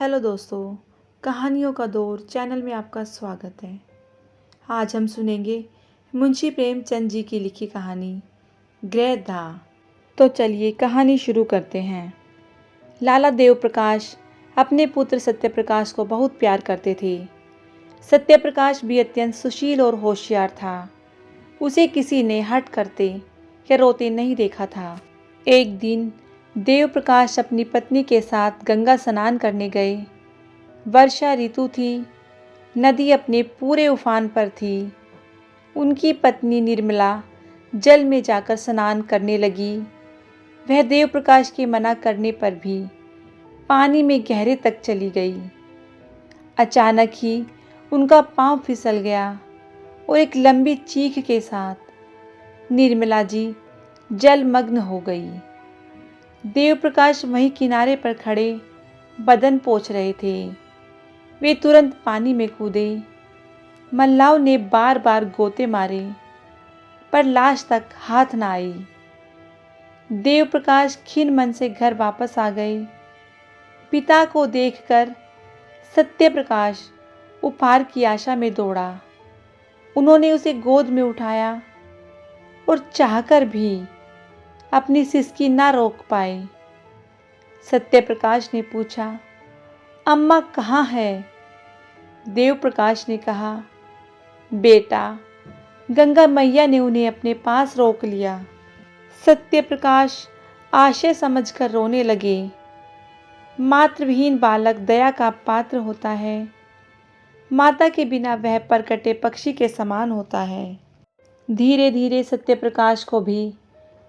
Hello दोस्तों, कहानियों का दौर चैनल में आपका स्वागत है। आज हम सुनेंगे मुंशी प्रेमचंद जी की लिखी कहानी गृहदा। तो चलिए कहानी शुरू करते हैं। लाला देव प्रकाश अपने पुत्र सत्यप्रकाश को बहुत प्यार करते थे। सत्यप्रकाश भी अत्यंत सुशील और होशियार था। उसे किसी ने हट करते या रोते नहीं देखा था। एक दिन देव प्रकाश अपनी पत्नी के साथ गंगा स्नान करने गए। वर्षा ऋतु थी। नदी अपने पूरे उफान पर थी। उनकी पत्नी निर्मला जल में जाकर स्नान करने लगी। वह देव प्रकाश के मना करने पर भी पानी में गहरे तक चली गई। अचानक ही उनका पांव फिसल गया और एक लंबी चीख के साथ निर्मला जी जलमग्न हो गई। देव प्रकाश वहीं किनारे पर खड़े बदन पोंछ रहे थे। वे तुरंत पानी में कूदे। मल्लाह ने बार बार गोते मारे पर लाश तक हाथ न आई। देव प्रकाश खिन्न मन से घर वापस आ गए। पिता को देखकर सत्यप्रकाश उपहार की आशा में दौड़ा। उन्होंने उसे गोद में उठाया और चाहकर भी अपनी सिसकी ना रोक पाए। सत्यप्रकाश ने पूछा, अम्मा कहाँ है? देव प्रकाश ने कहा, बेटा, गंगा मैया ने उन्हें अपने पास रोक लिया। सत्यप्रकाश आशय समझकर रोने लगे। मातृविहीन बालक दया का पात्र होता है। माता के बिना वह परकटे पक्षी के समान होता है। धीरे धीरे सत्यप्रकाश को भी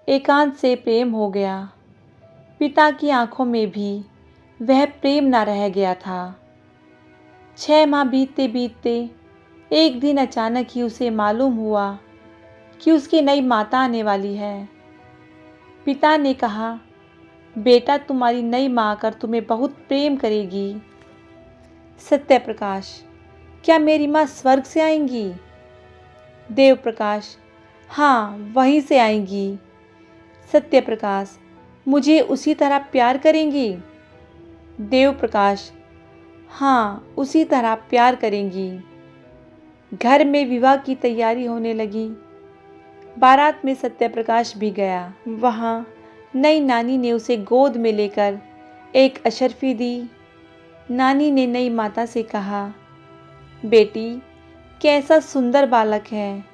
एकांत से प्रेम हो गया। पिता की आंखों में भी वह प्रेम न रह गया था। 6 माह बीतते बीतते एक दिन अचानक ही उसे मालूम हुआ कि उसकी नई माता आने वाली है। पिता ने कहा, बेटा, तुम्हारी नई माँ आकर तुम्हें बहुत प्रेम करेगी। सत्यप्रकाश, क्या मेरी माँ स्वर्ग से आएंगी? देव प्रकाश, हाँ, वहीं से आएंगी। सत्यप्रकाश, मुझे उसी तरह प्यार करेंगी? देव प्रकाश, हाँ, उसी तरह प्यार करेंगी। घर में विवाह की तैयारी होने लगी। बारात में सत्यप्रकाश भी गया। वहाँ नई नानी ने उसे गोद में लेकर एक अशर्फी दी। नानी ने नई माता से कहा, बेटी, कैसा सुंदर बालक है,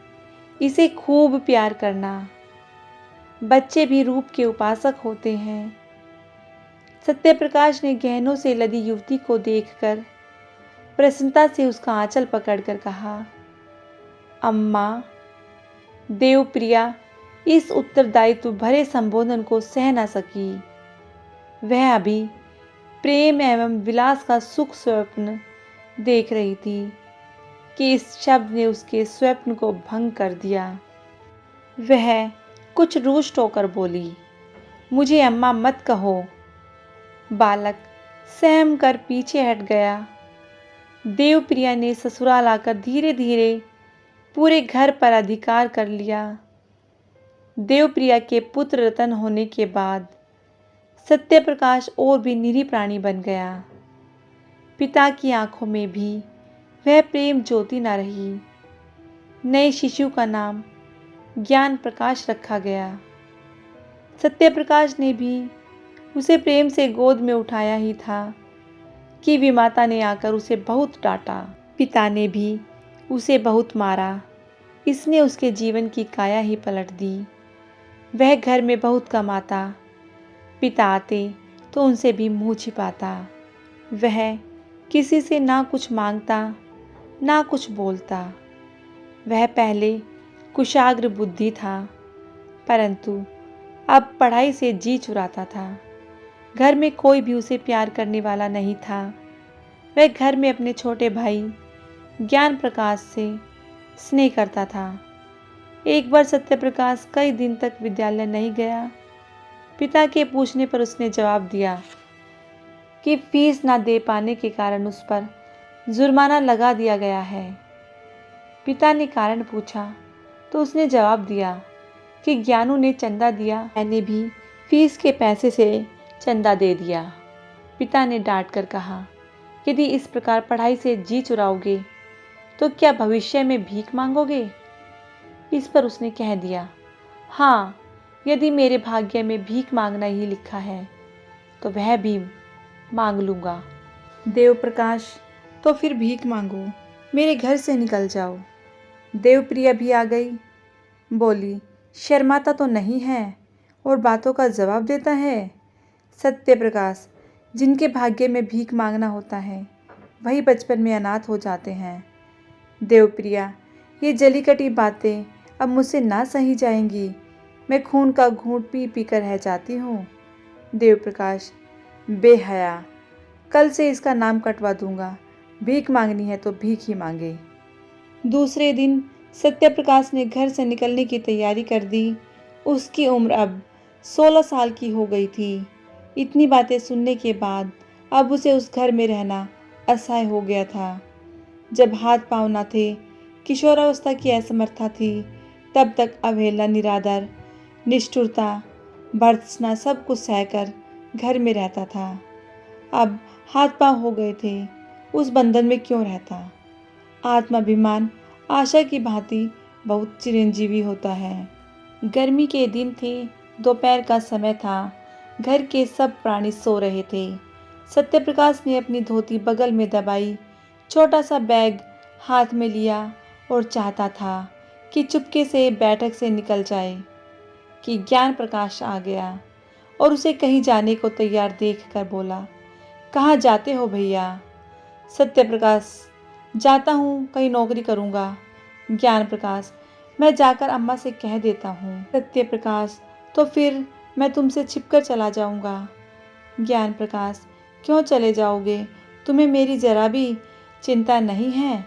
इसे खूब प्यार करना। बच्चे भी रूप के उपासक होते हैं। सत्यप्रकाश ने गहनों से लदी युवती को देखकर प्रसन्नता से उसका आंचल पकड़कर कहा, अम्मा। देवप्रिया इस उत्तरदायित्व भरे संबोधन को सह न सकी। वह अभी प्रेम एवं विलास का सुख स्वप्न देख रही थी कि इस शब्द ने उसके स्वप्न को भंग कर दिया। वह कुछ रुष्ट होकर बोली, मुझे अम्मा मत कहो। बालक सहम कर पीछे हट गया। देवप्रिया ने ससुराल आकर धीरे धीरे पूरे घर पर अधिकार कर लिया। देवप्रिया के पुत्र रतन होने के बाद सत्यप्रकाश और भी निरीह प्राणी बन गया। पिता की आंखों में भी वह प्रेम ज्योति न रही। नए शिशु का नाम ज्ञान प्रकाश रखा गया। सत्यप्रकाश ने भी उसे प्रेम से गोद में उठाया ही था कि विमाता ने आकर उसे बहुत डांटा। पिता ने भी उसे बहुत मारा। इसने उसके जीवन की काया ही पलट दी। वह घर में बहुत कमाता। पिता आते तो उनसे भी मुंह छिपाता। वह किसी से ना कुछ मांगता ना कुछ बोलता। वह पहले कुशाग्र बुद्धि था, परंतु अब पढ़ाई से जी चुराता था। घर में कोई भी उसे प्यार करने वाला नहीं था। वह घर में अपने छोटे भाई ज्ञान प्रकाश से स्नेह करता था। एक बार सत्यप्रकाश कई दिन तक विद्यालय नहीं गया। पिता के पूछने पर उसने जवाब दिया कि फीस ना दे पाने के कारण उस पर जुर्माना लगा दिया गया है। पिता ने कारण पूछा तो उसने जवाब दिया कि ज्ञानू ने चंदा दिया, मैंने भी फीस के पैसे से चंदा दे दिया। पिता ने डांट कर कहा, यदि इस प्रकार पढ़ाई से जी चुराओगे तो क्या भविष्य में भीख मांगोगे? इस पर उसने कह दिया, हाँ, यदि मेरे भाग्य में भीख मांगना ही लिखा है तो वह भी मांग लूँगा। देव प्रकाश, तो फिर भीख मांगो, मेरे घर से निकल जाओ। देवप्रिया भी आ गई। बोली, शर्माता तो नहीं है और बातों का जवाब देता है। सत्य प्रकाश, जिनके भाग्य में भीख मांगना होता है वही बचपन में अनाथ हो जाते हैं। देवप्रिया, ये जली कटी बातें अब मुझसे ना सही जाएंगी। मैं खून का घूंट पी पी कर रह जाती हूँ। देवप्रकाश, बेहया, कल से इसका नाम कटवा दूंगा। भीख मांगनी है तो भीख ही मांगे। दूसरे दिन सत्यप्रकाश ने घर से निकलने की तैयारी कर दी। उसकी उम्र अब 16 साल की हो गई थी। इतनी बातें सुनने के बाद अब उसे उस घर में रहना असह्य हो गया था। जब हाथ पांव न थे, किशोरावस्था की असमर्थता थी, तब तक अवहेलना, निरादर, निष्ठुरता, भर्त्सना सब कुछ सहकर घर में रहता था। अब हाथ पांव हो गए थे, उस बंधन में क्यों रहता? आत्माभिमान आशा की भांति बहुत चिरंजीवी होता है। गर्मी के दिन थे, दोपहर का समय था। घर के सब प्राणी सो रहे थे। सत्यप्रकाश ने अपनी धोती बगल में दबाई, छोटा सा बैग हाथ में लिया और चाहता था कि चुपके से बैठक से निकल जाए कि ज्ञान प्रकाश आ गया और उसे कहीं जाने को तैयार देखकर बोला, कहाँ जाते हो भैया? सत्यप्रकाश, जाता हूँ, कहीं नौकरी करूँगा। ज्ञान प्रकाश, मैं जाकर अम्मा से कह देता हूँ। सत्यप्रकाश, तो फिर मैं तुमसे छिपकर चला जाऊँगा। ज्ञान प्रकाश, क्यों चले जाओगे? तुम्हें मेरी जरा भी चिंता नहीं है?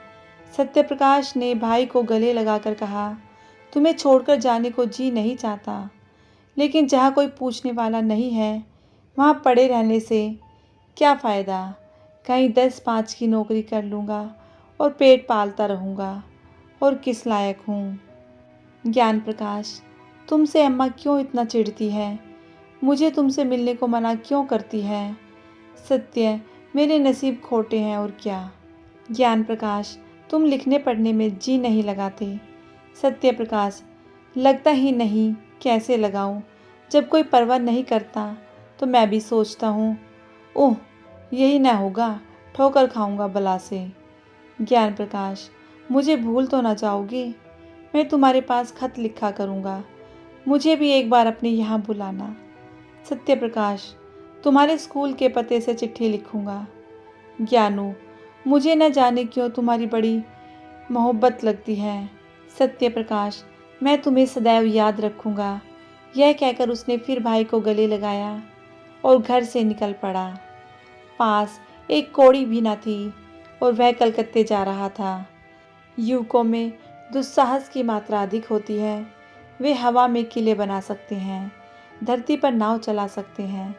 सत्यप्रकाश ने भाई को गले लगाकर कहा, तुम्हें छोड़कर जाने को जी नहीं चाहता, लेकिन जहाँ कोई पूछने वाला नहीं है वहाँ पड़े रहने से क्या फ़ायदा? कहीं 10-5 की नौकरी कर लूँगा और पेट पालता रहूँगा, और किस लायक हूँ? ज्ञान प्रकाश, तुमसे अम्मा क्यों इतना चिढ़ती है? मुझे तुमसे मिलने को मना क्यों करती है? सत्य, मेरे नसीब खोटे हैं और क्या। ज्ञान प्रकाश, तुम लिखने पढ़ने में जी नहीं लगाते। सत्य प्रकाश, लगता ही नहीं, कैसे लगाऊं? जब कोई परवाह नहीं करता तो मैं भी सोचता हूँ, ओह, यही ना होगा, ठोकर खाऊंगा बला से। ज्ञान प्रकाश, मुझे भूल तो ना जाओगे? मैं तुम्हारे पास खत लिखा करूँगा, मुझे भी एक बार अपने यहाँ बुलाना। सत्य प्रकाश, तुम्हारे स्कूल के पते से चिट्ठी लिखूँगा। ज्ञानू, मुझे न जाने क्यों तुम्हारी बड़ी मोहब्बत लगती है। सत्य प्रकाश, मैं तुम्हें सदैव याद रखूँगा। यह कहकर उसने फिर भाई को गले लगाया और घर से निकल पड़ा। पास एक कौड़ी भी न थी और वह कलकत्ते जा रहा था। युवकों में दुस्साहस की मात्रा अधिक होती है। वे हवा में किले बना सकते हैं, धरती पर नाव चला सकते हैं।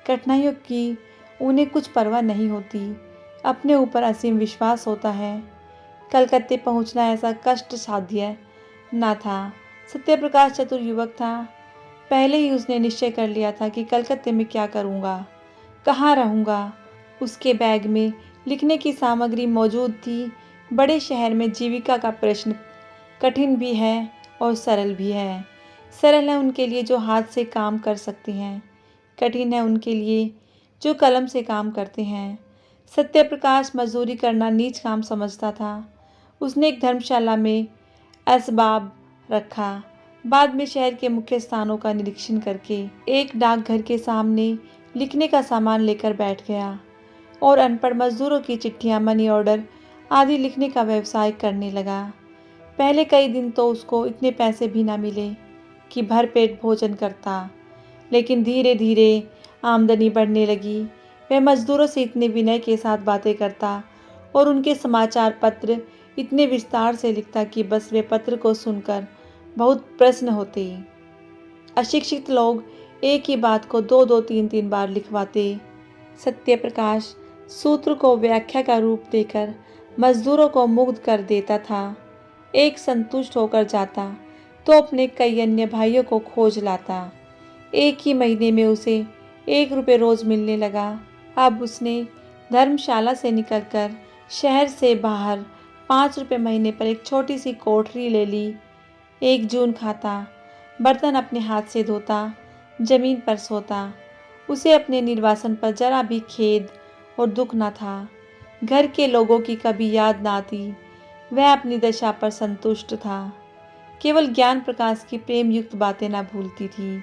कठिनाइयों की उन्हें कुछ परवाह नहीं होती, अपने ऊपर असीम विश्वास होता है। कलकत्ते पहुंचना ऐसा कष्ट साध्य न था। सत्यप्रकाश चतुर युवक था। पहले ही उसने निश्चय कर लिया था कि कलकत्ते में क्या करूंगा, कहाँ रहूंगा। उसके बैग में लिखने की सामग्री मौजूद थी। बड़े शहर में जीविका का प्रश्न कठिन भी है और सरल भी है। सरल है उनके लिए जो हाथ से काम कर सकते हैं, कठिन है उनके लिए जो कलम से काम करते हैं। सत्यप्रकाश मजदूरी करना नीच काम समझता था। उसने एक धर्मशाला में असबाब रखा। बाद में शहर के मुख्य स्थानों का निरीक्षण करके एक डाकघर के सामने लिखने का सामान लेकर बैठ गया और अनपढ़ मजदूरों की चिट्ठियां, मनी ऑर्डर आदि लिखने का व्यवसाय करने लगा। पहले कई दिन तो उसको इतने पैसे भी ना मिले कि भरपेट भोजन करता, लेकिन धीरे धीरे आमदनी बढ़ने लगी। वह मजदूरों से इतने विनय के साथ बातें करता और उनके समाचार पत्र इतने विस्तार से लिखता कि बस वे पत्र को सुनकर बहुत प्रसन्न होते। अशिक्षित लोग एक ही बात को 2-2, 3-3 बार लिखवाते। सत्यप्रकाश सूत्र को व्याख्या का रूप देकर मजदूरों को मुग्ध कर देता था। एक संतुष्ट होकर जाता तो अपने कई अन्य भाइयों को खोज लाता। एक ही महीने में उसे 1 रुपये रोज मिलने लगा। अब उसने धर्मशाला से निकलकर शहर से बाहर 5 रुपये महीने पर एक छोटी सी कोठरी ले ली। 1 जून खाता, बर्तन अपने हाथ से धोता, जमीन पर सोता। उसे अपने निर्वासन पर जरा भी खेद और दुख न था। घर के लोगों की कभी याद ना आती। वह अपनी दशा पर संतुष्ट था। केवल ज्ञान प्रकाश की प्रेम युक्त बातें न भूलती थी।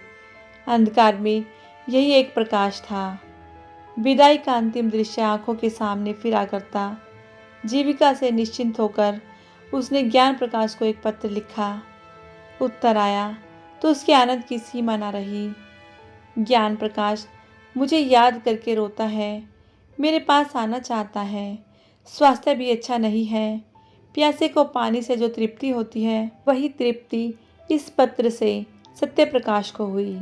अंधकार में यही एक प्रकाश था। विदाई का अंतिम दृश्य आंखों के सामने फिरा करता। जीविका से निश्चिंत होकर उसने ज्ञान प्रकाश को एक पत्र लिखा। उत्तर आया तो उसके आनंद की सीमा न रही। ज्ञान प्रकाश मुझे याद करके रोता है, मेरे पास आना चाहता है। स्वास्थ्य भी अच्छा नहीं है। प्यासे को पानी से जो तृप्ति होती है, वही तृप्ति इस पत्र से सत्य प्रकाश को हुई।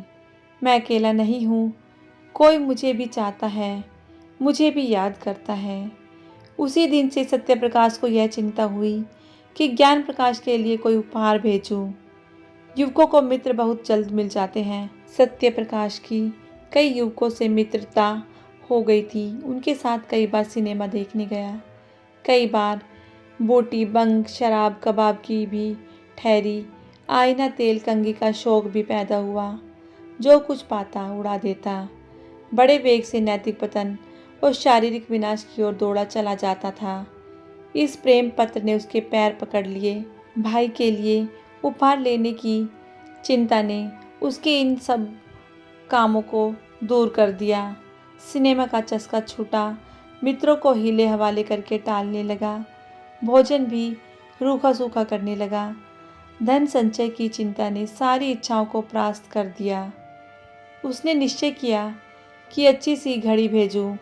मैं अकेला नहीं हूँ, कोई मुझे भी चाहता है, मुझे भी याद करता है। उसी दिन से सत्य प्रकाश को यह चिंता हुई कि ज्ञान प्रकाश के लिए कोई उपहार भेजूं। युवकों को मित्र बहुत जल्द मिल जाते हैं। सत्य प्रकाश की कई युवकों से मित्रता हो गई थी। उनके साथ कई बार सिनेमा देखने गया। कई बार बोटी, बंग, शराब, कबाब की भी ठहरी। आईना, तेल, कंघी का शौक भी पैदा हुआ। जो कुछ पाता उड़ा देता। बड़े वेग से नैतिक पतन और शारीरिक विनाश की ओर दौड़ा चला जाता था। इस प्रेम पत्र ने उसके पैर पकड़ लिए। भाई के लिए उपहार लेने की चिंता ने उसके इन सब कामों को दूर कर दिया। सिनेमा का चस्का छूटा। मित्रों को हीले हवाले करके टालने लगा। भोजन भी रूखा सूखा करने लगा। धन संचय की चिंता ने सारी इच्छाओं को परास्त कर दिया। उसने निश्चय किया कि अच्छी सी घड़ी भेजूं।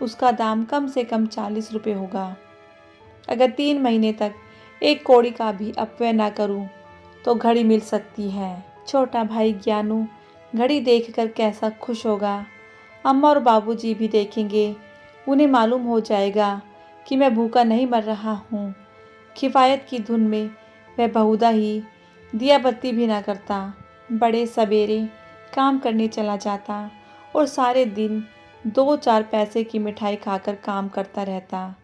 उसका दाम कम से कम 40 रुपये होगा। अगर 3 महीने तक एक कौड़ी का भी अपव्यय ना करूं तो घड़ी मिल सकती है। छोटा भाई ज्ञानू घड़ी देखकर कैसा खुश होगा। अम्मा और बाबूजी भी देखेंगे। उन्हें मालूम हो जाएगा कि मैं भूखा नहीं मर रहा हूँ। किफ़ायत की धुन में वह बहुधा ही दिया बत्ती भी ना करता। बड़े सवेरे काम करने चला जाता और सारे दिन 2-4 पैसे की मिठाई खाकर काम करता रहता।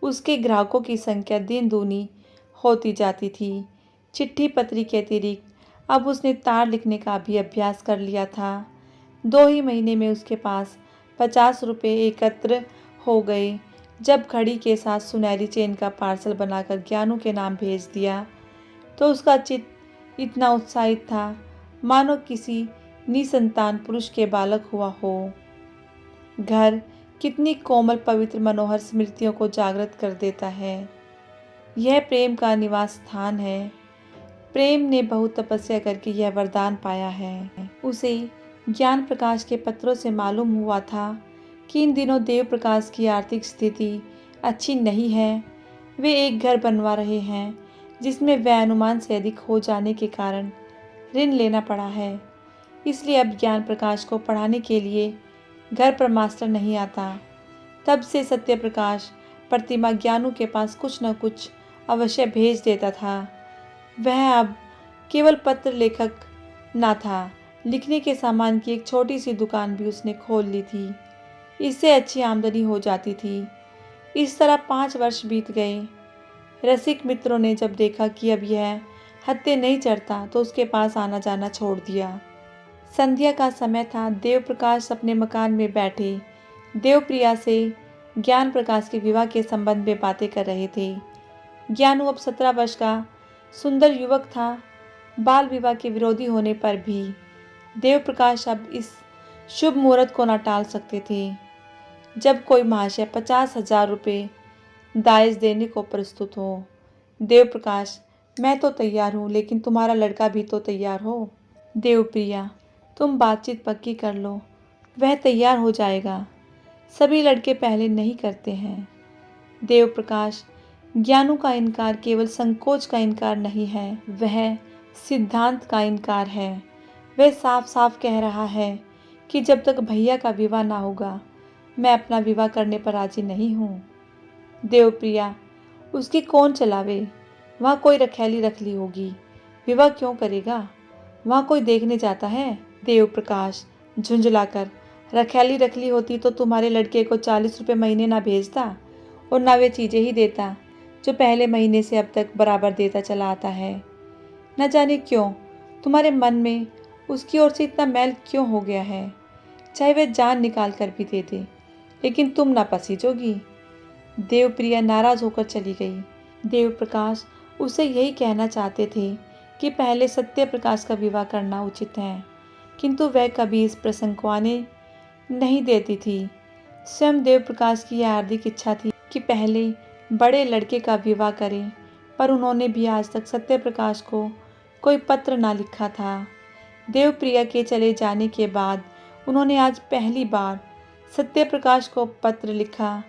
उसके ग्राहकों की संख्या दिन दूनी होती जाती थी। चिट्ठी पत्री के अतिरिक्त अब उसने तार लिखने का भी अभ्यास कर लिया था। 2 ही महीने में उसके पास 50 रुपये एकत्र हो गए। जब घड़ी के साथ सुनहरी चेन का पार्सल बनाकर ज्ञानू के नाम भेज दिया तो उसका चित्त इतना उत्साहित था मानो किसी निसंतान पुरुष के बालक हुआ हो। घर कितनी कोमल, पवित्र, मनोहर स्मृतियों को जागृत कर देता है। यह प्रेम का निवास स्थान है। प्रेम ने बहुत तपस्या करके यह वरदान पाया है। उसे ज्ञान प्रकाश के पत्रों से मालूम हुआ था कि इन दिनों देव प्रकाश की आर्थिक स्थिति अच्छी नहीं है। वे एक घर बनवा रहे हैं जिसमें व्यय अनुमान से अधिक हो जाने के कारण ऋण लेना पड़ा है। इसलिए अब ज्ञान प्रकाश को पढ़ाने के लिए घर पर मास्टर नहीं आता। तब से सत्य प्रकाश प्रतिमा ज्ञानू के पास कुछ न कुछ अवश्य भेज देता था। वह अब केवल पत्र लेखक ना था, लिखने के सामान की एक छोटी सी दुकान भी उसने खोल ली थी। इससे अच्छी आमदनी हो जाती थी। इस तरह 5 वर्ष बीत गए। रसिक मित्रों ने जब देखा कि अब यह हत्थे नहीं चढ़ता तो उसके पास आना जाना छोड़ दिया। संध्या का समय था। देव प्रकाश अपने मकान में बैठे देवप्रिया से ज्ञान प्रकाश के विवाह के संबंध में बातें कर रहे थे। ज्ञानू अब 17 वर्ष का सुंदर युवक था। बाल विवाह के विरोधी होने पर भी देव प्रकाश अब इस शुभ मुहूर्त को न टाल सकते थे। जब कोई महाशय 50,000 रुपये दाइज देने को प्रस्तुत हो। देव प्रकाश, मैं तो तैयार हूँ, लेकिन तुम्हारा लड़का भी तो तैयार हो। देवप्रिया, तुम बातचीत पक्की कर लो, वह तैयार हो जाएगा। सभी लड़के पहले नहीं करते हैं। देव प्रकाश, ज्ञानू का इनकार केवल संकोच का इनकार नहीं है, वह सिद्धांत का इनकार है। वह साफ साफ कह रहा है कि जब तक भैया का विवाह ना होगा मैं अपना विवाह करने पर राजी नहीं हूँ। देवप्रिया, उसकी कौन चलावे, वहाँ कोई रखैली रख ली होगी, विवाह क्यों करेगा, वहाँ कोई देखने जाता है। देव प्रकाश झुंझलाकर रखैली रख ली होती तो तुम्हारे लड़के को 40 रुपये महीने ना भेजता और ना वे चीज़ें ही देता जो पहले महीने से अब तक बराबर देता चला आता है। न जाने क्यों तुम्हारे मन में उसकी ओर से इतना मैल क्यों हो गया है। चाहे वह जान निकाल कर भी दे दे, लेकिन तुम ना पसीजोगी। देवप्रिया नाराज होकर चली गई। देवप्रकाश उसे यही कहना चाहते थे कि पहले सत्यप्रकाश का विवाह करना उचित है, किंतु वह कभी इस प्रसंग को आने नहीं देती थी। स्वयं देवप्रकाश की यह हार्दिक इच्छा थी कि पहले बड़े लड़के का विवाह करें, पर उन्होंने भी आज तक सत्यप्रकाश को कोई पत्र ना लिखा था। देवप्रिया के चले जाने के बाद उन्होंने आज पहली बार सत्यप्रकाश को पत्र लिखा।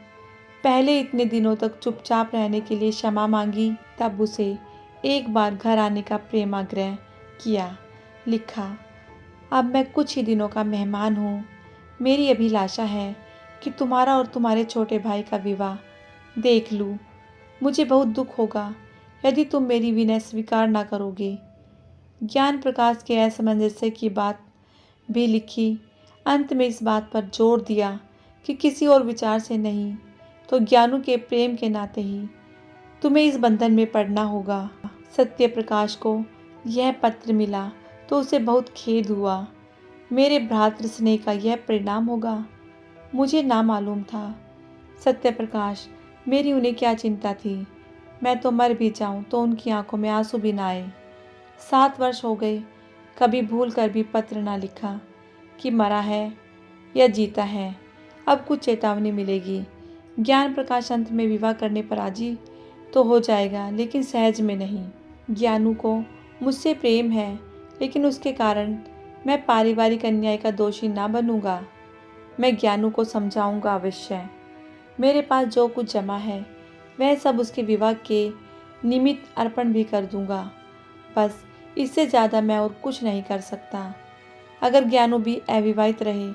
पहले इतने दिनों तक चुपचाप रहने के लिए क्षमा मांगी, तब उसे एक बार घर आने का प्रेमाग्रह किया। लिखा, अब मैं कुछ ही दिनों का मेहमान हूँ। मेरी अभिलाषा है कि तुम्हारा और तुम्हारे छोटे भाई का विवाह देख लूँ। मुझे बहुत दुख होगा यदि तुम मेरी विनय स्वीकार ना करोगे। ज्ञान प्रकाश के असमंजस्य की बात भी लिखी। अंत में इस बात पर जोर दिया कि किसी और विचार से नहीं तो ज्ञानू के प्रेम के नाते ही तुम्हें इस बंधन में पड़ना होगा। सत्यप्रकाश को यह पत्र मिला तो उसे बहुत खेद हुआ। मेरे भ्रातृ स्नेह का यह परिणाम होगा, मुझे ना मालूम था। सत्यप्रकाश, मेरी उन्हें क्या चिंता थी। मैं तो मर भी जाऊं तो उनकी आंखों में आंसू भी ना आए। 7 वर्ष हो गए, कभी भूल कर भी पत्र ना लिखा कि मरा है या जीता है। अब कुछ चेतावनी मिलेगी। ज्ञान प्रकाश अंत में विवाह करने पर राजी तो हो जाएगा, लेकिन सहज में नहीं। ज्ञानू को मुझसे प्रेम है, लेकिन उसके कारण मैं पारिवारिक अन्याय का दोषी ना बनूंगा। मैं ज्ञानू को समझाऊंगा अवश्य। मेरे पास जो कुछ जमा है वह सब उसके विवाह के निमित्त अर्पण भी कर दूंगा। बस इससे ज़्यादा मैं और कुछ नहीं कर सकता। अगर ज्ञानू भी अविवाहित रहे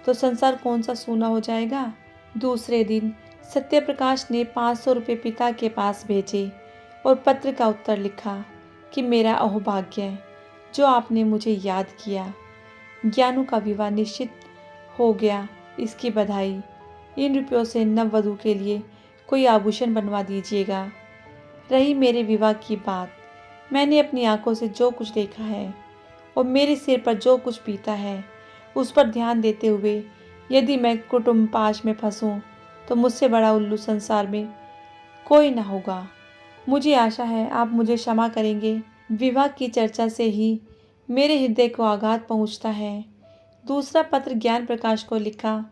तो संसार कौन सा सूना हो जाएगा। दूसरे दिन सत्यप्रकाश ने 500 रुपये पिता के पास भेजे और पत्र का उत्तर लिखा कि मेरा अहोभाग्य जो आपने मुझे याद किया। ज्ञानू का विवाह निश्चित हो गया, इसकी बधाई। इन रुपयों से नववधू के लिए कोई आभूषण बनवा दीजिएगा। रही मेरे विवाह की बात, मैंने अपनी आंखों से जो कुछ देखा है और मेरे सिर पर जो कुछ बीता है उस पर ध्यान देते हुए यदि मैं कुटुंब पाश में फंसूं तो मुझसे बड़ा उल्लू संसार में कोई ना होगा। मुझे आशा है आप मुझे क्षमा करेंगे। विवाह की चर्चा से ही मेरे हृदय को आघात पहुंचता है। दूसरा पत्र ज्ञान प्रकाश को लिखा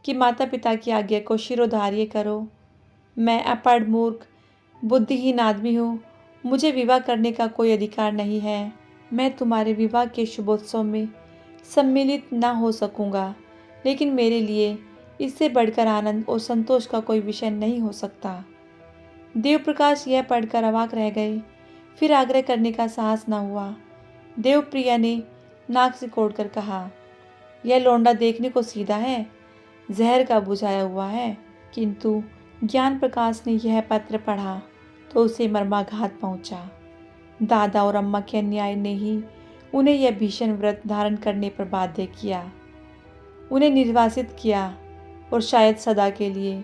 कि माता पिता की आज्ञा को शिरोधार्य करो। मैं अपढ़ मूर्ख बुद्धिहीन आदमी हूँ, मुझे विवाह करने का कोई अधिकार नहीं है। मैं तुम्हारे विवाह के शुभोत्सव में सम्मिलित न हो सकूँगा, लेकिन मेरे लिए इससे बढ़कर आनंद और संतोष का कोई विषय नहीं हो सकता। देवप्रकाश यह पढ़कर अवाक रह गए। फिर आग्रह करने का साहस न हुआ। देवप्रिया ने नाक सिकोड़कर कहा, यह लौंडा देखने को सीधा है, जहर का बुझाया हुआ है। किंतु ज्ञान प्रकाश ने यह पत्र पढ़ा तो उसे मर्माघात पहुंचा। दादा और अम्मा के अन्याय ने ही उन्हें यह भीषण व्रत धारण करने पर बाध्य किया, उन्हें निर्वासित किया और शायद सदा के लिए।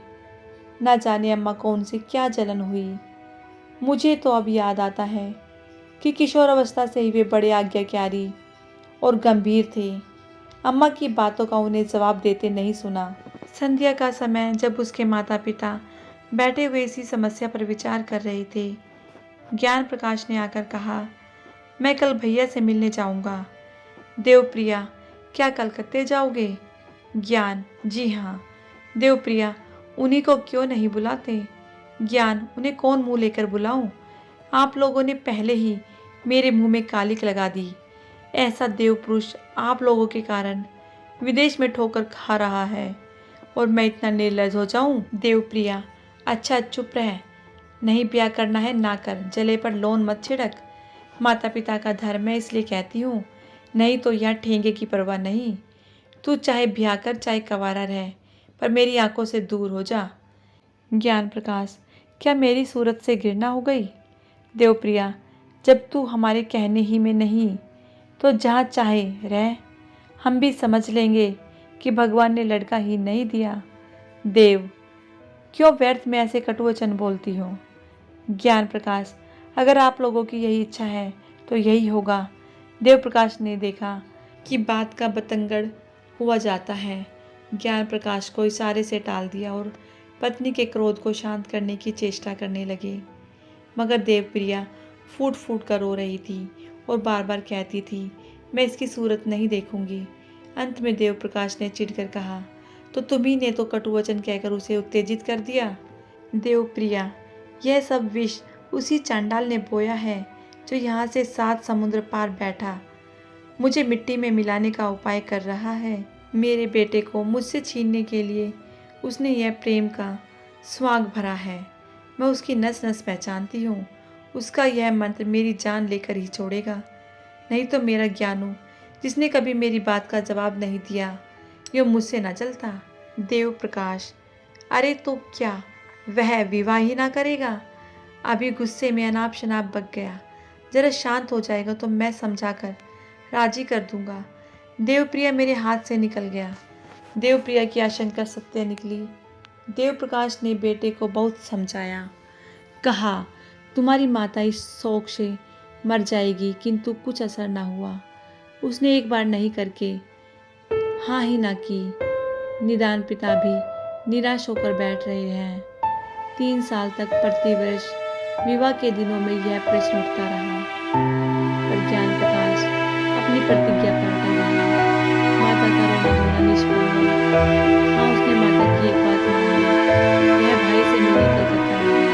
न जाने अम्मा को उनसे क्या जलन हुई। मुझे तो अब याद आता है कि किशोर अवस्था से ही वे बड़े आज्ञाकारी और गंभीर थे। अम्मा की बातों का उन्हें जवाब देते नहीं सुना। संध्या का समय जब उसके माता पिता बैठे हुए इसी समस्या पर विचार कर रहे थे, ज्ञान प्रकाश ने आकर कहा, मैं कल भैया से मिलने जाऊंगा। देवप्रिया, क्या कलकत्ते जाओगे? ज्ञान, जी हाँ। देवप्रिया, उन्हीं को क्यों नहीं बुलाते? ज्ञान, उन्हें कौन मुंह लेकर बुलाऊं? आप लोगों ने पहले ही मेरे मुंह में कालिक लगा दी। ऐसा देवपुरुष आप लोगों के कारण विदेश में ठोकर खा रहा है और मैं इतना निर्लज हो जाऊं? देवप्रिया, अच्छा चुप रह। नहीं ब्याह करना है ना कर, जले पर लोन मत छिड़क। माता पिता का धर्म है इसलिए कहती हूँ, नहीं तो यह ठेंगे की परवाह नहीं। तू चाहे ब्याह कर चाहे कवारा रह, पर मेरी आंखों से दूर हो जा। ज्ञान प्रकाश, क्या मेरी सूरत से घृणा हो गई? देवप्रिया, जब तू हमारे कहने ही में नहीं तो जहाँ चाहे रह, हम भी समझ लेंगे कि भगवान ने लड़का ही नहीं दिया। देव, क्यों व्यर्थ में ऐसे कटु वचन बोलती हो? ज्ञान प्रकाश, अगर आप लोगों की यही इच्छा है तो यही होगा। देव प्रकाश ने देखा कि बात का बतंगड़ हुआ जाता है। ज्ञान प्रकाश को इशारे से टाल दिया और पत्नी के क्रोध को शांत करने की चेष्टा करने लगे। मगर देवप्रिया फूट फूट कर रो रही थी और बार बार कहती थी, मैं इसकी सूरत नहीं देखूंगी। अंत में देव प्रकाश ने चिढ़कर कहा, तो तुम्ही ने तो कटु वचन कहकर उसे उत्तेजित कर दिया। देवप्रिया, यह सब विष उसी चांडाल ने बोया है जो यहाँ से 7 समुद्र पार बैठा मुझे मिट्टी में मिलाने का उपाय कर रहा है। मेरे बेटे को मुझसे छीनने के लिए उसने यह प्रेम का स्वांग भरा है। मैं उसकी नस नस पहचानती हूँ। उसका यह मंत्र मेरी जान लेकर ही छोड़ेगा। नहीं तो मेरा ज्ञानू, जिसने कभी मेरी बात का जवाब नहीं दिया, ये मुझसे न चलता। देव प्रकाश, अरे तो क्या वह विवाह ही ना करेगा? अभी गुस्से में अनाप शनाप बक गया। जरा शांत हो जाएगा तो मैं समझाकर राजी कर दूंगा। देवप्रिया मेरे हाथ से निकल गया। देवप्रिया की आशंका सत्य निकली। देव प्रकाश ने बेटे को बहुत समझाया, कहा तुम्हारी माता इस शोक से मर जाएगी, किंतु कुछ असर न हुआ। उसने एक बार नहीं करके हाँ ही ना की। निदान पिता भी निराश होकर बैठ रहे हैं। 3 साल तक प्रतिवर्ष विवाह के दिनों में यह प्रश्न उठता रहा, पर ज्ञान प्रकाश अपनी प्रतिज्ञा पर अटल रहा। माता का रोना धोना निष्फल हुआ। हाँ, उसने माता की एक बात मानी, यह भाई से मिलने कलकत्ता आ गया।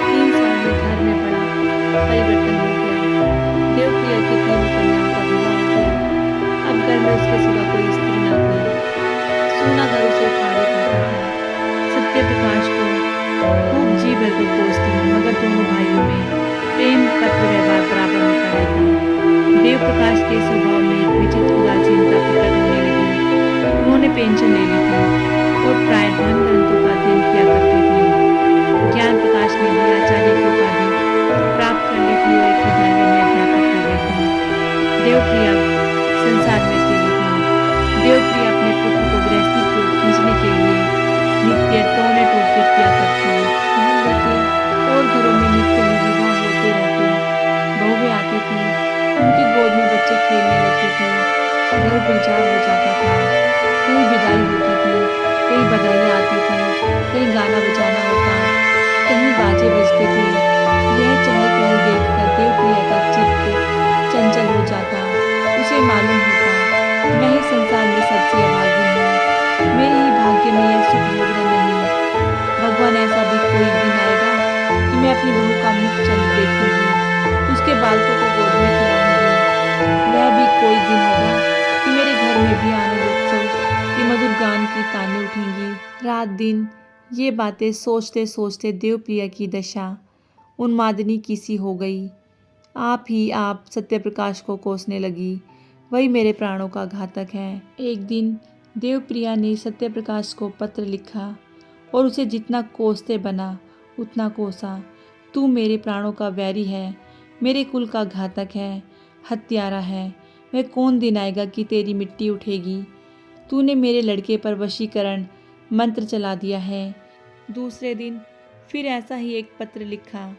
3 साल में घर में बड़ा परिवर्तन हो गया। देवप्रिया की 3 कन्याओं का विवाह हो गया। अब घर में उसके सिवा कोई स्त्री न थी। सोना घर उसे फाड़े खाता था। सत्य प्रकाश को खूब जी भर कर कोसती हूँ, मगर दोनों भाइयों में प्रेम पत्र व्यवहार बराबर होता रहता। देव प्रकाश के स्वभाव में एक विचित्र उदासीनता प्रकट होने लगी। उन्होंने पेंशन ले ली थी और प्राय धर्म ग्रंथों का अध्ययन किया करते थे। ज्ञान प्रकाश ने भी आचार्य की उपाधि प्राप्त कर ली थी और एक विद्यालय में अध्यापक हो गए थे। देवप्रिया संसार में अकेली थी। देवप्रिया अपने पुत्र को गृहस्थी की ओर खींचने के लिए नित्य टोने टोटके किया करती। मोहल्ले के और घरों में नित्य ही विवाह होते रहते। बहुएं आती थी, उनकी गोद में बच्चे खेलने लगते थे। घर गुलजार हो जाता था। कहीं विदाई होती थी, कहीं बधाइयाँ आती थी, कहीं गाना बजाना होता, कहीं बाजे बजते थे। यह चहल पहल देखकर देवप्रिया का चित्त चंचल हो जाता। उसे मालूम होता, मैं ही संसार में सबसे अभागी हूँ। मेरे ही भाग्य में यह सुख भोगना नहीं। भगवान, ऐसा भी कोई दिन आएगा कि मैं अपनी बहू का मुख चंद देखूंगी, उसके बालकों को गोद में खिलाऊंगी। वह भी कोई दिन होगा कि मेरे घर में भी आनंद उत्सव की मधुर गान की ताने उठेंगी। रात दिन ये बातें सोचते सोचते देवप्रिया की दशा उन्मादिनी की सी हो गई। आप ही आप सत्यप्रकाश को कोसने लगी, वही मेरे प्राणों का घातक है। एक दिन देवप्रिया ने सत्यप्रकाश को पत्र लिखा और उसे जितना कोसते बना उतना कोसा। तू मेरे प्राणों का वैरी है, मेरे कुल का घातक है, हत्यारा है। वह कौन दिन आएगा कि तेरी मिट्टी उठेगी? तूने मेरे लड़के पर वशीकरण मंत्र चला दिया है। दूसरे दिन फिर ऐसा ही एक पत्र लिखा,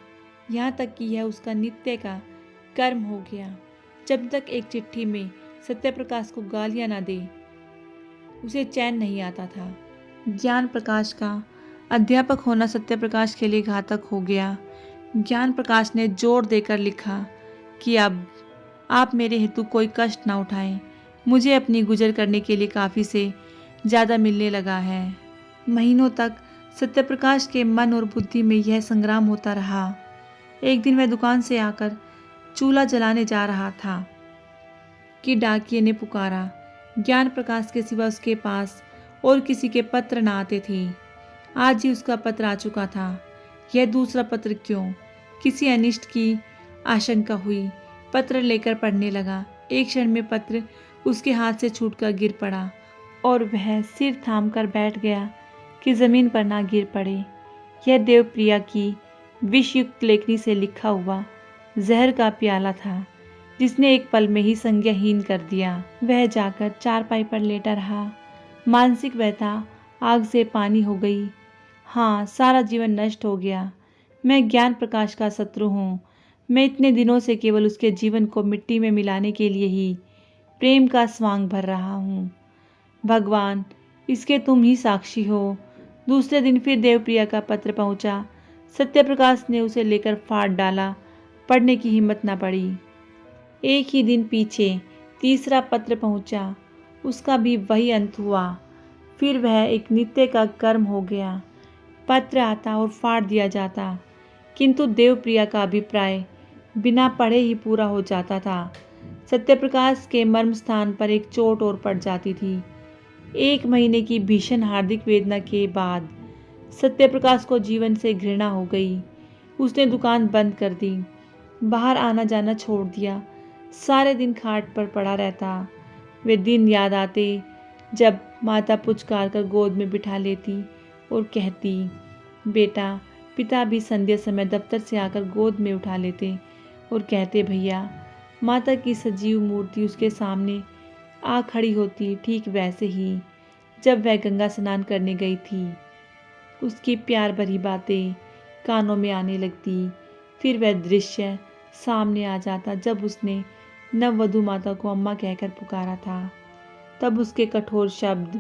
यहाँ तक कि यह उसका नित्य का कर्म हो गया। जब तक एक चिट्ठी में सत्यप्रकाश को गालियाँ ना दे, उसे चैन नहीं आता था। ज्ञान प्रकाश का अध्यापक होना सत्यप्रकाश के लिए घातक हो गया। ज्ञान प्रकाश ने जोर देकर लिखा कि अब आप मेरे हेतु कोई कष्ट ना उठाएं। मुझे अपनी गुजर करने के लिए काफ़ी से ज़्यादा मिलने लगा है। महीनों तक सत्यप्रकाश के मन और बुद्धि में यह संग्राम होता रहा। एक दिन वह दुकान से आकर चूल्हा जलाने जा रहा था कि डाकिये ने पुकारा। ज्ञान प्रकाश के सिवा उसके पास और किसी के पत्र ना आते थे। आज ही उसका पत्र आ चुका था। यह दूसरा पत्र क्यों? किसी अनिष्ट की आशंका हुई। पत्र लेकर पढ़ने लगा। एक क्षण में पत्र उसके हाथ से छूटकर गिर पड़ा और वह सिर थाम कर बैठ गया कि ज़मीन पर ना गिर पड़े। यह देवप्रिया की विषयुक्त लेखनी से लिखा हुआ जहर का प्याला था, जिसने एक पल में ही संज्ञाहीन कर दिया। वह जाकर चारपाई पर लेटा रहा मानसिक व्यथा आग से पानी हो गई। हाँ, सारा जीवन नष्ट हो गया। मैं ज्ञान प्रकाश का शत्रु हूँ। मैं इतने दिनों से केवल उसके जीवन को मिट्टी में मिलाने के लिए ही प्रेम का स्वांग भर रहा हूँ। भगवान, इसके तुम ही साक्षी हो। दूसरे दिन फिर देवप्रिया का पत्र पहुंचा। सत्यप्रकाश ने उसे लेकर फाड़ डाला। पढ़ने की हिम्मत न पड़ी। एक ही दिन पीछे तीसरा पत्र पहुंचा। उसका भी वही अंत हुआ। फिर वह एक नित्य का कर्म हो गया। पत्र आता और फाड़ दिया जाता, किंतु देवप्रिया का अभिप्राय बिना पढ़े ही पूरा हो जाता था। सत्यप्रकाश के मर्म स्थान पर एक चोट और पड़ जाती थी। 1 महीने की भीषण हार्दिक वेदना के बाद सत्यप्रकाश को जीवन से घृणा हो गई। उसने दुकान बंद कर दी, बाहर आना जाना छोड़ दिया, सारे दिन खाट पर पड़ा रहता। वे दिन याद आते जब माता पुचकार कर गोद में बिठा लेती और कहती, बेटा। पिता भी संध्या समय दफ्तर से आकर गोद में उठा लेते और कहते, भैया। माता की सजीव मूर्ति उसके सामने आ खड़ी होती, ठीक वैसे ही जब वह गंगा स्नान करने गई थी। उसकी प्यार भरी बातें कानों में आने लगती। फिर वह दृश्य सामने आ जाता जब उसने नववधू माता को अम्मा कहकर पुकारा था। तब उसके कठोर शब्द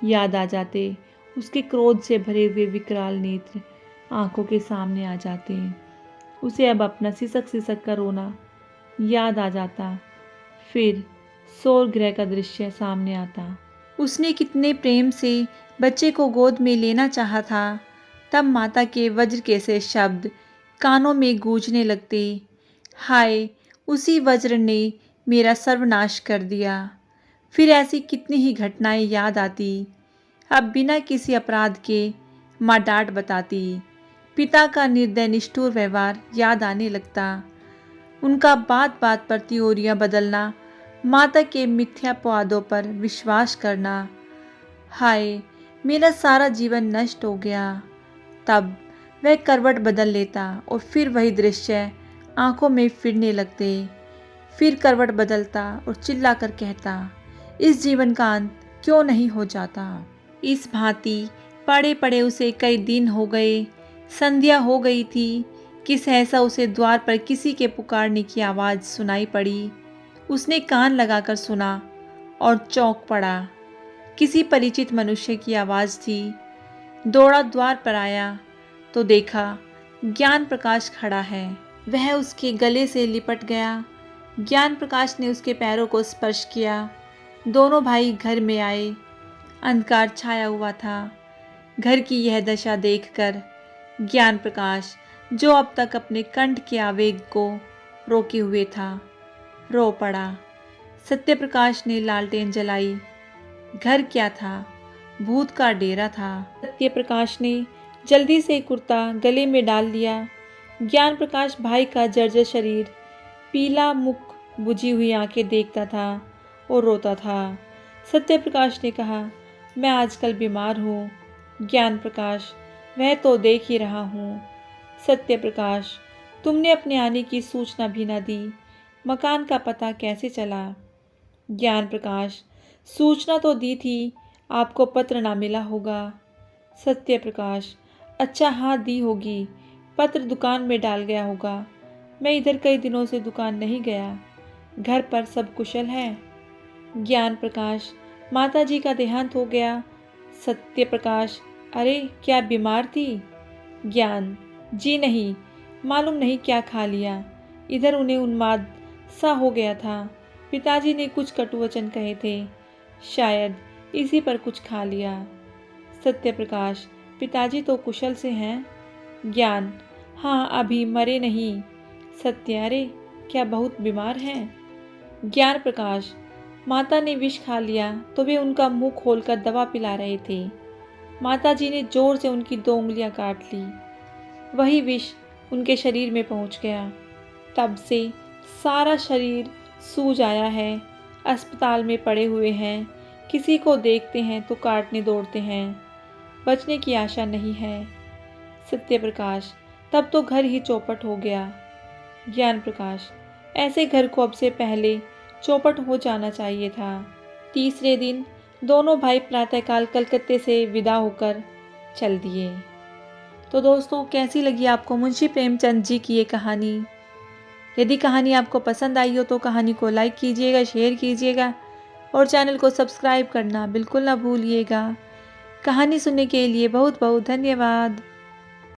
याद आ जाते। उसके क्रोध से भरे हुए विकराल नेत्र आंखों के सामने आ जाते। उसे अब अपना सिसक सिसक कर रोना याद आ जाता। फिर सौर गृह का दृश्य सामने आता। उसने कितने प्रेम से बच्चे को गोद में लेना चाहा था। तब माता के वज्र के से शब्द कानों में गूंजने लगते। हाय, उसी वज्र ने मेरा सर्वनाश कर दिया। फिर ऐसी कितनी ही घटनाएं याद आती। अब बिना किसी अपराध के माँ डांट बताती। पिता का निर्दय निष्ठुर व्यवहार याद आने लगता। उनका बात बात पर त्योरियां बदलना, माता के मिथ्यापवादों पर विश्वास करना। हाय, मेरा सारा जीवन नष्ट हो गया। तब वह करवट बदल लेता और फिर वही दृश्य आंखों में फिरने लगते। फिर करवट बदलता और चिल्लाकर कहता, इस जीवन का अंत क्यों नहीं हो जाता। इस भांति पड़े पड़े उसे कई दिन हो गए। संध्या हो गई थी कि सहसा उसे द्वार पर किसी के पुकारने की आवाज़ सुनाई पड़ी। उसने कान लगाकर सुना और चौंक पड़ा। किसी परिचित मनुष्य की आवाज़ थी। दौड़ा द्वार पर आया तो देखा ज्ञान प्रकाश खड़ा है। वह उसके गले से लिपट गया। ज्ञान प्रकाश ने उसके पैरों को स्पर्श किया। दोनों भाई घर में आए। अंधकार छाया हुआ था। घर की यह दशा देखकर ज्ञान प्रकाश, जो अब तक अपने कंठ के आवेग को रोके हुए था, रो पड़ा। सत्यप्रकाश ने लालटेन जलाई। घर क्या था? भूत का डेरा था। सत्यप्रकाश ने जल्दी से कुर्ता गले में डाल लिया। ज्ञान प्रकाश भाई का जर्जर शरीर, पीला मुख, बुझी हुई आंखें देखता था और रोता था। सत्यप्रकाश ने कहा, मैं आजकल बीमार हूँ। ज्ञान प्रकाश, वह तो देख ही रहा हूँ। सत्यप्रकाश, तुमने अपने आने की सूचना भी न दी। मकान का पता कैसे चला? ज्ञान प्रकाश, सूचना तो दी थी, आपको पत्र ना मिला होगा। सत्यप्रकाश, अच्छा हाँ, दी होगी। पत्र दुकान में डाल गया होगा। मैं इधर कई दिनों से दुकान नहीं गया। घर पर सब कुशल है? ज्ञान प्रकाश, माता जी का देहांत हो गया। सत्यप्रकाश, अरे क्या बीमार थी? ज्ञान, जी नहीं, मालूम नहीं क्या खा लिया। इधर उन्हें उन्माद सा हो गया था। पिताजी ने कुछ कटु वचन कहे थे, शायद इसी पर कुछ खा लिया। सत्यप्रकाश, पिताजी तो कुशल से हैं? ज्ञान, हाँ, अभी मरे नहीं। सत्य, अरे क्या बहुत बीमार हैं? ज्ञान प्रकाश, माता ने विष खा लिया तो वे उनका मुंह खोलकर दवा पिला रहे थे। माताजी ने जोर से उनकी 2 उंगलियां काट ली। वही विष उनके शरीर में पहुंच गया। तब से सारा शरीर सूज आया है। अस्पताल में पड़े हुए हैं। किसी को देखते हैं तो काटने दौड़ते हैं। बचने की आशा नहीं है। सत्यप्रकाश, तब तो घर ही चौपट हो गया। ज्ञान प्रकाश, ऐसे घर को अब से पहले चौपट हो जाना चाहिए था। तीसरे दिन दोनों भाई प्रातःकाल कलकत्ते से विदा होकर चल दिए। तो दोस्तों, कैसी लगी आपको मुंशी प्रेमचंद जी की ये कहानी? यदि कहानी आपको पसंद आई हो तो कहानी को लाइक कीजिएगा, शेयर कीजिएगा और चैनल को सब्सक्राइब करना बिल्कुल ना भूलिएगा। कहानी सुनने के लिए बहुत बहुत धन्यवाद।